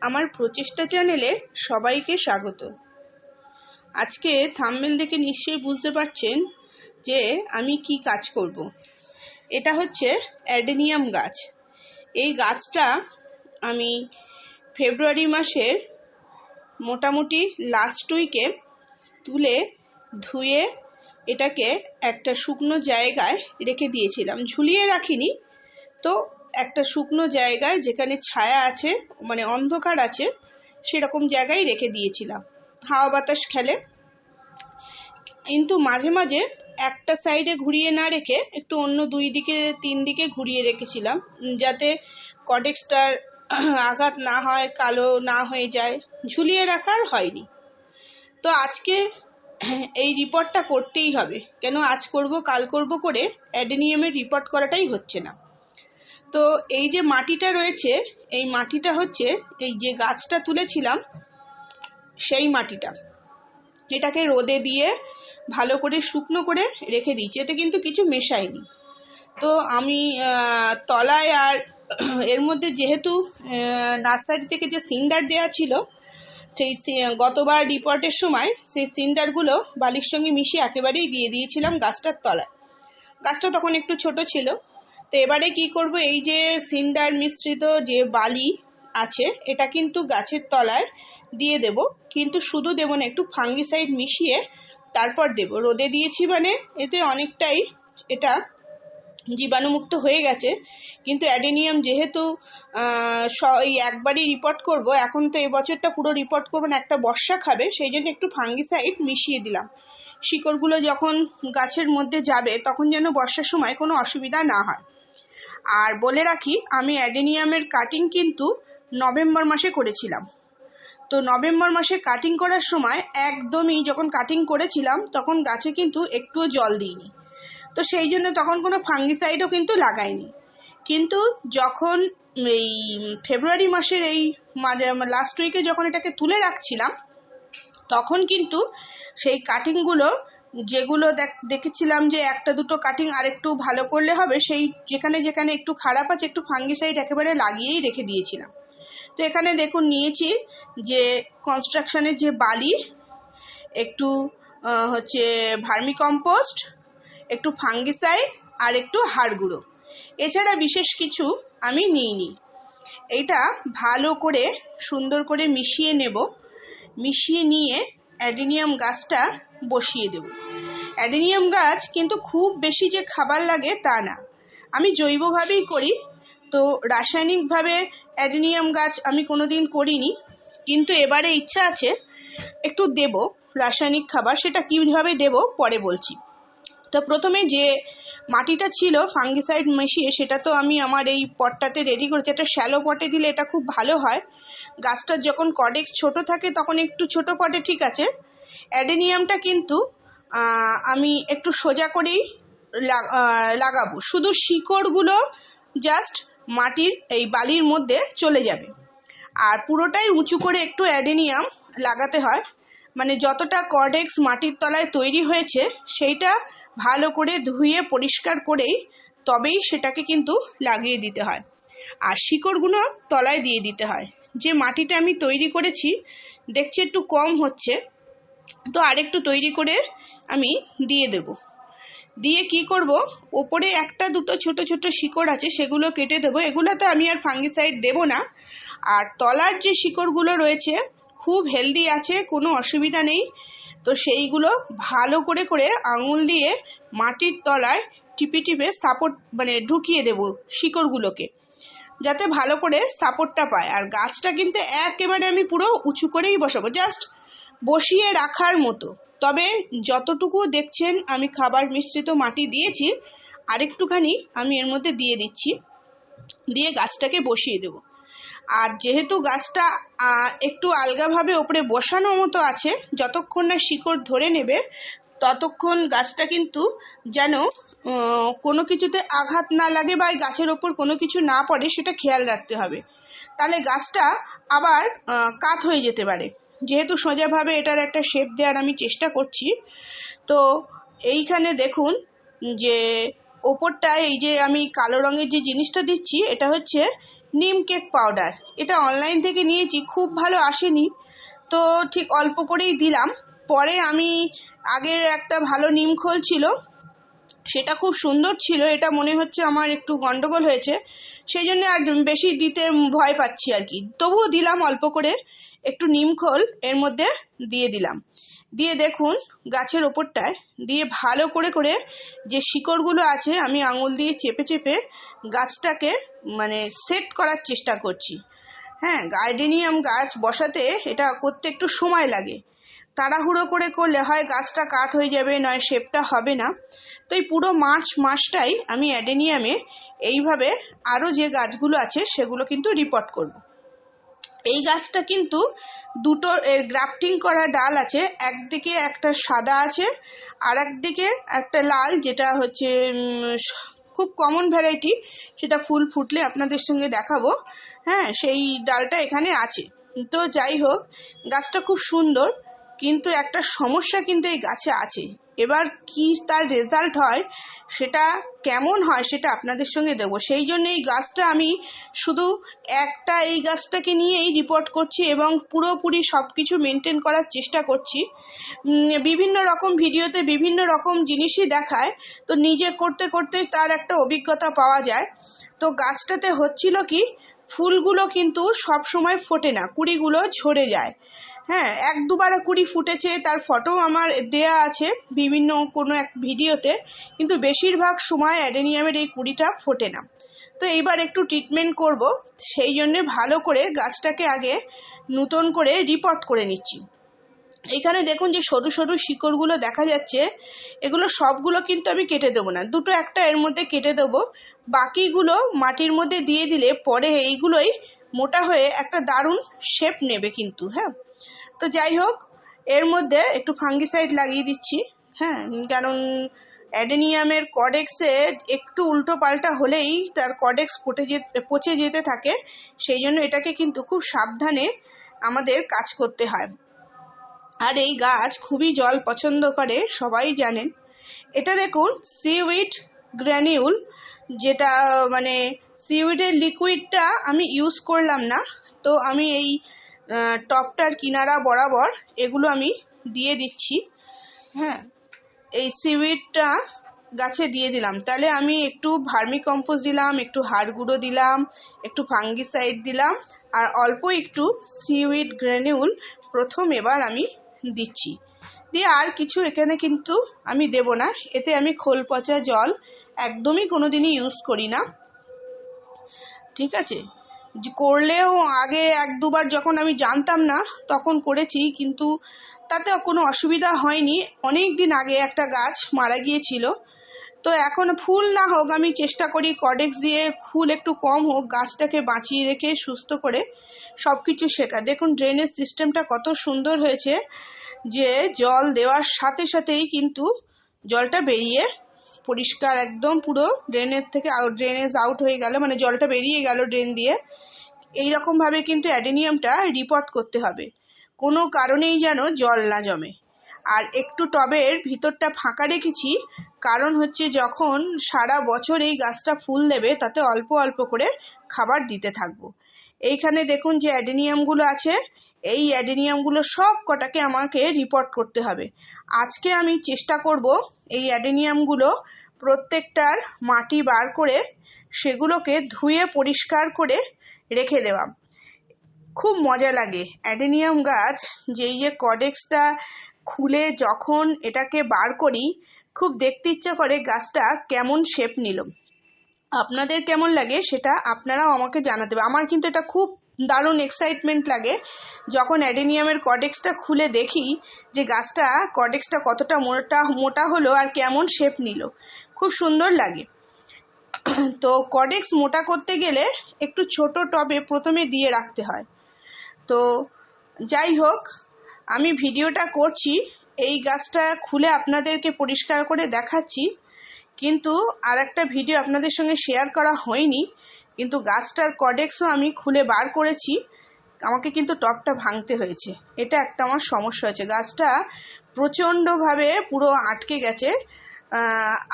আমার প্রচেষ্টা চ্যানেলে সবাইকে স্বাগত। আজকে থাম্বনেল দেখে নিশ্চয়ই বুঝতে পারছেন যে আমি কি কাজ করব। এটা হচ্ছে অ্যাডেনিয়াম গাছ। এই গাছটা আমি ফেব্রুয়ারি মাসের মোটামুটি লাস্ট উইকে তুলে ধুয়ে এটাকে একটা শুকনো জায়গায় রেখে দিয়েছিলাম, ঝুলিয়ে রাখিনি তো। একটা শুকনো জায়গায় যেখানে ছায়া আছে, মানে অন্ধকার আছে, সেরকম জায়গায় রেখে দিয়েছিলাম, হাওয়া বাতাস খেলে। কিন্তু মাঝে মাঝে একটা সাইডে ঘুরিয়ে না রেখে একটু অন্য 2-3 দিকে ঘুরিয়ে রেখেছিলাম, যাতে কটেক্সটার আঘাত না হয়, কালো না হয়ে যায়। ঝুলিয়ে রাখার হয়নি। তো আজকে এই রিপোর্টটা করতেই হবে। কেন আজ করব কাল করব করে অ্যাডেনিয়ামের রিপোর্ট করাটাই হচ্ছে না। তো এই যে মাটিটা রয়েছে, এই মাটিটা হচ্ছে এই যে গাছটা তুলেছিলাম সেই মাটিটা। এটাকে রোদে দিয়ে ভালো করে শুকনো করে রেখে দিয়েছি, এতে কিন্তু কিছু মেশাইনি। তো আমি তলায় আর এর মধ্যে যেহেতু নার্সারি থেকে যে সিন্ডার দেওয়া ছিল, সেই গতবার রিপোর্টের সময় সেই সিন্ডারগুলো বালির সঙ্গে মিশিয়ে একেবারেই দিয়ে দিয়েছিলাম গাছটার তলায়। গাছটা তখন একটু ছোট ছিল। তো এবারে কি করব, এই যে সিন্ডার মিশ্রিত যে বালি আছে এটা কিন্তু গাছের তলায় দিয়ে দেব, কিন্তু শুধু দেব না, একটু ফাঙ্গিসাইড মিশিয়ে তারপর দেব। রোদে দিয়েছি মানে এতে অনেকটাই এটা জীবাণুমুক্ত হয়ে গেছে। কিন্তু অ্যাডেনিয়াম যেহেতু এই একবারই রিপোর্ট করব, এখন তো এবছরটা পুরো রিপোর্ট করব না, একটা বর্ষা খাবে, সেই জন্য একটু ফাঙ্গিসাইড মিশিয়ে দিলাম। শিকড়গুলো যখন গাছের মধ্যে যাবে তখন যেন বর্ষার সময় কোনো অসুবিধা না হয়। আর বলে রাখি, আমি অ্যাডেনিয়ামের কাটিং কিন্তু নভেম্বর মাসে করেছিলাম। তো নভেম্বর মাসে কাটিং করার সময় একদমই যখন কাটিং করেছিলাম তখন গাছে কিন্তু একটুও জল দিইনি। তো সেই জন্য তখন কোনো ফাঙ্গিসাইডও কিন্তু লাগাইনি। কিন্তু যখন এই ফেব্রুয়ারি মাসের এই লাস্ট উইকে যখন এটাকে তুলে রাখছিলাম, তখন কিন্তু সেই কাটিংগুলো যেগুলো দেখেছিলাম যে একটা দুটো কাটিং আর একটু ভালো করলে হবে, সেই যেখানে যেখানে একটু খারাপ আছে একটু ফাঙ্গিসাইড একেবারে লাগিয়েই রেখে দিয়েছিলাম। তো এখানে দেখুন নিয়েছি যে কনস্ট্রাকশনের যে বালি, একটু হচ্ছে ভার্মি কম্পোস্ট, একটু ফাঙ্গিসাইড আর একটু হাড় গুঁড়ো। এছাড়া বিশেষ কিছু আমি নিইনি। এটা ভালো করে সুন্দর করে মিশিয়ে নেব। মিশিয়ে নিয়ে অ্যাডেনিয়াম গাছটা বসিয়ে দেব। অ্যাডেনিয়াম গাছ কিন্তু খুব বেশি যে খাবার লাগে তা না, আমি জৈবভাবেই করি। তো রাসায়নিকভাবে অ্যাডেনিয়াম গাছ আমি কোনোদিন করিনি, কিন্তু এবারে ইচ্ছা আছে একটু দেব রাসায়নিক খাবার। সেটা কীভাবে দেব পরে বলছি। তো প্রথমে যে মাটিটা ছিল ফাঙ্গিসাইড মিশিয়ে, সেটা তো আমি আমার এই পটটাতে রেডি করেছি। একটা শ্যালো পটে দিলে এটা খুব ভালো হয়। গাছটার যখন কডেক্স ছোট থাকে তখন একটু ছোট পটে ঠিক আছে। অ্যাডেনিয়ামটা কিন্তু আমি একটু সোজা করেই লাগাবো, শুধু শিকড়গুলো জাস্ট মাটির এই বালির মধ্যে চলে যাবে। আর পুরোটাই উঁচু করে একটু অ্যাডেনিয়াম লাগাতে হয়, মানে যতটা কর্ডেক্স মাটির তলায় তৈরি হয়েছে সেইটা ভালো করে ধুয়ে পরিষ্কার করেই তবেই সেটাকে কিন্তু লাগিয়ে দিতে হয়। আর শিকড়গুলো তলায় দিয়ে দিতে হয়। যে মাটিটা আমি তৈরি করেছি দেখছি একটু কম হচ্ছে, তো আরেকটু তৈরি করে আমি দিয়ে দেব। দিয়ে কি করব, ওপরে একটা দুটো ছোট ছোট শিকড় আছে সেগুলো কেটে দেবো। এগুলোতে আমি আর ফাঙ্গিসাইড দেব না। আর তলার যে শিকড়গুলো রয়েছে খুব হেলদি আছে, কোনো অসুবিধা নেই। তো সেইগুলো ভালো করে করে আঙুল দিয়ে মাটির তলায় টিপে টিপে সাপোর্ট মানে ঢুকিয়ে দেব শিকড়গুলোকে, যাতে ভালো করে সাপোর্টটা পায়। আর গাছটা কিন্তু একেবারে আমি পুরো উঁচু করেই বসাবো, জাস্ট বসিয়ে রাখার মতো। তবে যতটুকু দেখছেন আমি খাবার মিশ্রিত মাটি দিয়েছি, আরেকটুখানি আমি এর মধ্যে দিয়ে দিচ্ছি, দিয়ে গাছটাকে বসিয়ে দেব। আর যেহেতু গাছটা একটু আলগাভাবে ওপরে বসানো মতো আছে, যতক্ষণ না শিকড় ধরে নেবে ততক্ষণ গাছটা কিন্তু যেন কোনো কিছুতে আঘাত না লাগে বা গাছের ওপর কোনো কিছু না পড়ে সেটা খেয়াল রাখতে হবে। তাহলে গাছটা আবার কাত হয়ে যেতে পারে। যেহেতু সোজাভাবে এটার একটা শেপ দেওয়ার আমি চেষ্টা করছি। তো এইখানে দেখুন যে ওপরটায় এই যে আমি কালো রঙের যে জিনিসটা দিচ্ছি, এটা হচ্ছে নিম কেক পাউডার। এটা অনলাইন থেকে নিয়েছি, খুব ভালো আসেনি, তো ঠিক অল্প করেই দিলাম। পরে আমি আগের একটা ভালো নিম খোল ছিল, সেটা খুব সুন্দর ছিল, এটা মনে হচ্ছে আমার একটু গন্ডগোল হয়েছে, সেই জন্য আর বেশি দিতে ভয় পাচ্ছি আর কি। তবুও দিলাম অল্প করে একটু নিম খোল এর মধ্যে দিয়ে দিলাম। দিয়ে দেখুন গাছের ওপরটায় দিয়ে ভালো করে করে যে শিকড়গুলো আছে আমি আঙুল দিয়ে চেপে চেপে গাছটাকে মানে সেট করার চেষ্টা করছি। হ্যাঁ, গার্ডেনিয়াম গাছ বসাতে এটা করতে একটু সময় লাগে। তাড়াহুড়ো করে করলে হয় গাছটা কাত হয়ে যাবে, নয় শেপটা হবে না। তো এই পুরো মার্চ মাসটাই আমি অ্যাডেনিয়ামে এইভাবে আরও যে গাছগুলো আছে সেগুলো কিন্তু রিপোর্ট করব। এই গাছটা কিন্তু দুটো এর গ্রাফটিং করা ডাল আছে, একদিকে একটা সাদা আছে আর একদিকে একটা লাল, যেটা হচ্ছে খুব কমন ভ্যারাইটি, সেটা ফুল ফুটলে আপনাদের সঙ্গে দেখাবো। হ্যাঁ, সেই ডালটা এখানে আছে। তো যাই হোক, গাছটা খুব সুন্দর, কিন্তু একটা সমস্যা কিন্তু এই গাছে আছে। এবার কি তার রেজাল্ট হয়, সেটা কেমন হয় সেটা আপনাদের সঙ্গে দেবো। সেই জন্য এই গাছটা আমি শুধু এই গাছটাকে নিয়েই রিপোর্ট করছি এবং পুরোপুরি সব কিছু মেনটেন করার চেষ্টা করছি। বিভিন্ন রকম ভিডিওতে বিভিন্ন রকম জিনিসই দেখায়, তো নিজে করতে করতে তার একটা অভিজ্ঞতা পাওয়া যায়। তো গাছটাতে হচ্ছিল কি, ফুলগুলো কিন্তু সব সময় ফোটে না, কুঁড়িগুলো ঝরে যায়। হ্যাঁ, এক দুবার কুঁড়ি ফুটেছে, তার ফটো আমার দেয়া আছে বিভিন্ন কোনো এক ভিডিওতে, কিন্তু বেশিরভাগ সময় অ্যাডেনিয়ামের এই কুঁড়িটা ফোটে না। তো এইবার একটু ট্রিটমেন্ট করব, সেই জন্যে ভালো করে গাছটাকে আগে নতুন করে রিপোর্ট করে নিচ্ছি। এখানে দেখুন যে সরু সরু শিকড়গুলো দেখা যাচ্ছে, এগুলো সবগুলো কিন্তু আমি কেটে দেবো না, দুটো একটা এর মধ্যে কেটে দেবো, বাকিগুলো মাটির মধ্যে দিয়ে দিলে পরে এইগুলোই মোটা হয়ে একটা দারুণ শেপ নেবে কিন্তু। হ্যাঁ, তো যাই হোক, এর মধ্যে একটু ফাঙ্গিসাইড লাগিয়ে দিচ্ছি। হ্যাঁ, কারণ অ্যাডেনিয়ামের কডেক্সে একটু উল্টো পাল্টা হলেই তার কডেক্স পচে যেতে থাকে, সেই জন্য এটাকে কিন্তু খুব সাবধানে আমাদের কাজ করতে হয়। আর এই গাছ খুবই জল পছন্দ করে, সবাই জানেন। এটা দেখুন সিউইড গ্র্যানিউল, যেটা মানে সিউইডের লিকুইডটা আমি ইউজ করলাম না, তো আমি এই টপটার কিনারা বরাবর এগুলো আমি দিয়ে দিচ্ছি। হ্যাঁ, এই সিউইডটা গাছে দিয়ে দিলাম, তাহলে আমি একটু ভার্মি কম্পোস্ট দিলাম, একটু হাড় গুঁড়ো দিলাম, একটু ফাঙ্গিসাইড দিলাম, আর অল্প একটু সিউইড গ্র্যানিউল প্রথম এবার আমি দিচ্ছি। দিয়ে আর কিছু এখানে কিন্তু আমি দেব না, এতে আমি খোল পচা জল একদমই কোনোদিনই ইউজ করি না। ঠিক আছে, করলেও আগে এক দুবার যখন আমি জানতাম না তখন করেছি, কিন্তু তাতে কোনো অসুবিধা হয়নি। অনেক দিন আগে একটা গাছ মারা গিয়েছিল, তো এখন ফুল না হোক আমি চেষ্টা করি কডেক্স দিয়ে, ফুল একটু কম হোক, গাছটাকে বাঁচিয়ে রেখে সুস্থ করে সব কিছু শেখা। দেখুন ড্রেনেজ সিস্টেমটা কত সুন্দর হয়েছে, যে জল দেওয়ার সাথে সাথেই কিন্তু জলটা বেরিয়ে পরিষ্কার একদম পুরো ড্রেনেজ আউট হয়ে গেল, মানে জলটা বেরিয়ে গেল ড্রেন দিয়ে। এইরকমভাবে কিন্তু অ্যাডেনিয়ামটা রিপোর্ট করতে হবে, কোনো কারণেই যেন জল না জমে। আর একটু টবের ভিতরটা ফাঁকা রেখেছি, কারণ হচ্ছে যখন সারা বছর এই গাছটা ফুল দেবে তাতে অল্প অল্প করে খাবার দিতে থাকবো। এইখানে দেখুন যে অ্যাডেনিয়ামগুলো আছে, এই অ্যাডেনিয়ামগুলো সব কটাকে আমাকে রিপোর্ট করতে হবে। আজকে আমি চেষ্টা করব এই অ্যাডেনিয়ামগুলো প্রত্যেকটার মাটি বার করে সেগুলোকে ধুয়ে পরিষ্কার করে রেখে দেওয়া। খুব মজা লাগে অ্যাডেনিয়াম গাছ, যেই যে কডেক্সটা খুলে যখন এটাকে বার করি, খুব দেখতে ইচ্ছা করে গাছটা কেমন শেপ নিল। আপনাদের কেমন লাগে সেটা আপনারাও আমাকে জানাতে হবে। আমার কিন্তু এটা খুব দারুণ এক্সাইটমেন্ট লাগে যখন অ্যাডেনিয়ামের কডেক্সটা খুলে দেখি যে গাছটা কডেক্সটা কতটা মোটা মোটা হলো আর কেমন শেপ নিল, খুব সুন্দর লাগে। তো কডেক্স মোটা করতে গেলে একটু ছোট টবে প্রথমে দিয়ে রাখতে হয়। তো যাই হোক, আমি ভিডিওটা করছি, এই গাছটা খুলে আপনাদেরকে পরিষ্কার করে দেখাচ্ছি, কিন্তু আর একটা ভিডিও আপনাদের সঙ্গে শেয়ার করা হয়নি, কিন্তু গাছটার কডেক্সও আমি খুলে বার করেছি, আমাকে কিন্তু টবটা ভাঙতে হয়েছে, এটা একটা আমার সমস্যা হয়েছে, গাছটা প্রচণ্ডভাবে পুরো আটকে গেছে।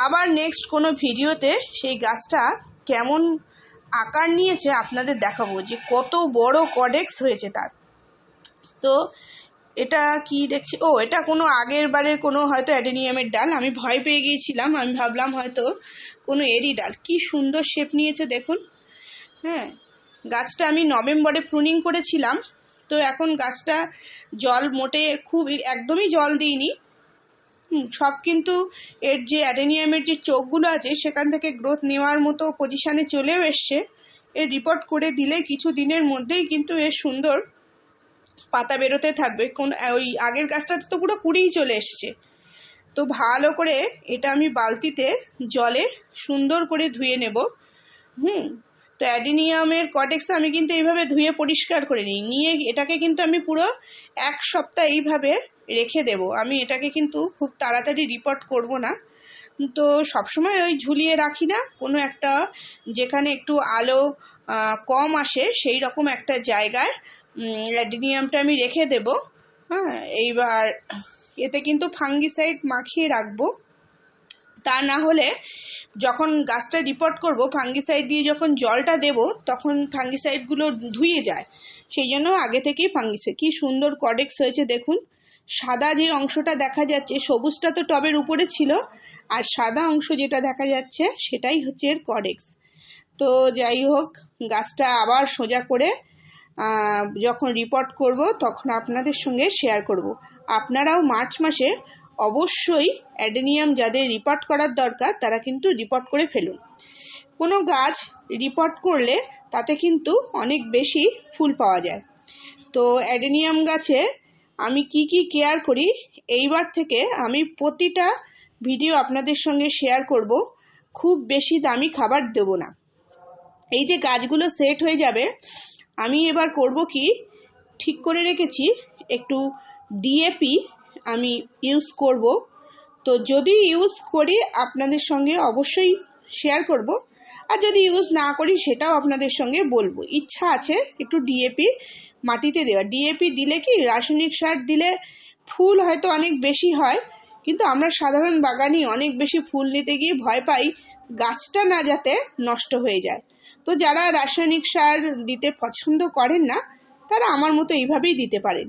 আবার নেক্সট কোনো ভিডিওতে সেই গাছটা কেমন আকার নিয়েছে আপনাদের দেখাবো যে কত বড় কডেক্স হয়েছে তার। তো এটা কি দেখছি, ও এটা কোনো আগের বারের কোনো হয়তো অ্যাডেনিয়ামের ডাল। আমি ভয় পেয়ে গিয়েছিলাম, আমি ভাবলাম হয়তো কোনো এরই ডাল। কি সুন্দর শেপ নিয়েছে দেখুন। হ্যাঁ, গাছটা আমি নভেম্বরে প্রুনিং করেছিলাম, তো এখন গাছটা জল মোটে খুব একদমই জল দিইনি। সব কিন্তু এর যে অ্যাডেনিয়ামের যে চোখগুলো আছে সেখান থেকে গ্রোথ নেওয়ার মতো পজিশানে চলেও এসছে। এর রিপোর্ট করে দিলে কিছু দিনের মধ্যেই কিন্তু এর সুন্দর পাতা বেরোতে থাকবে। ওই আগের গাছটাতে তো পুরো কুড়িই চলে এসছে। তো ভালো করে এটা আমি বালতিতে জলে সুন্দর করে ধুয়ে নেব। তো অ্যাডেনিয়ামের কডেক্স আমি কিন্তু এইভাবে ধুয়ে পরিষ্কার করে নিয়ে এটাকে কিন্তু আমি পুরো 1 সপ্তাহ এইভাবে রেখে দেব। আমি এটাকে কিন্তু খুব তাড়াতাড়ি রিপোর্ট করব না। তো সবসময় ওই ঝুলিয়ে রাখি না, কোনো একটা যেখানে একটু আলো কম আসে সেই রকম একটা জায়গায় অ্যাডেনিয়ামটা আমি রেখে দেব। হ্যাঁ, এইবার এতে কিন্তু ফাঙ্গিসাইড মাখিয়ে রাখবো। তা না হলে যখন গাছটা রিপোর্ট করব ফাঙ্গিসাইড দিয়ে যখন জলটা দেব তখন ফাঙ্গিসাইডগুলো ধুয়ে যায়। সেই জন্য আগে থেকেই ফাঙ্গিসাইড। কি সুন্দর কডেক্স হয়েছে দেখুন। সাদা যে অংশটা দেখা যাচ্ছে, সবুজটা তো টবের উপরে ছিল, আর সাদা অংশ যেটা দেখা যাচ্ছে সেটাই হচ্ছে এর কডেক্স। তো যাই হোক, গাছটা আবার সোজা করে যখন রিপোর্ট করব তখন আপনাদের সঙ্গে শেয়ার করব। আপনারাও মার্চ মাসে অবশ্যই অ্যাডেনিয়াম যাদের রিপোর্ট করার দরকার তারা কিন্তু রিপোর্ট করে ফেলুন। কোনো গাছ রিপোর্ট করলে তাতে কিন্তু অনেক বেশি ফুল পাওয়া যায়। তো অ্যাডেনিয়াম গাছে আমি কি কি কেয়ার করি এইবার থেকে আমি প্রতিটা ভিডিও আপনাদের সঙ্গে শেয়ার করব। খুব বেশি দামি খাবার দেব না। এই যে গাছগুলো সেট হয়ে যাবে, আমি এবার করব কি, ঠিক করে রেখেছি একটু ডিএপি আমি ইউজ করব। তো যদি ইউজ করি আপনাদের সঙ্গে অবশ্যই শেয়ার করব, আর যদি ইউজ না করি সেটাও আপনাদের সঙ্গে বলবো। ইচ্ছা আছে একটু ডিএপি মাটিতে দেওয়া। ডিএপি দিলে কি, রাসায়নিক সার দিলে ফুল হয়তো অনেক বেশি হয়, কিন্তু আমরা সাধারণ বাগানি অনেক বেশি ফুল নিতে গিয়ে ভয় পাই গাছটা না যাতে নষ্ট হয়ে যায়। তো যারা রাসায়নিক সার দিতে পছন্দ করেন না তারা আমার মতো এইভাবেই দিতে পারেন।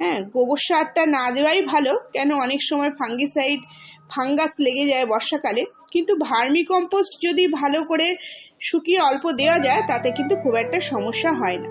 হ্যাঁ, গোবর সারটা না দেওয়াই ভালো, কেন অনেক সময় ফাঙ্গাস লেগে যায় বর্ষাকালে। কিন্তু ভার্মি কম্পোস্ট যদি ভালো করে শুকিয়ে অল্প দেওয়া যায় তাতে কিন্তু খুব একটা সমস্যা হয় না।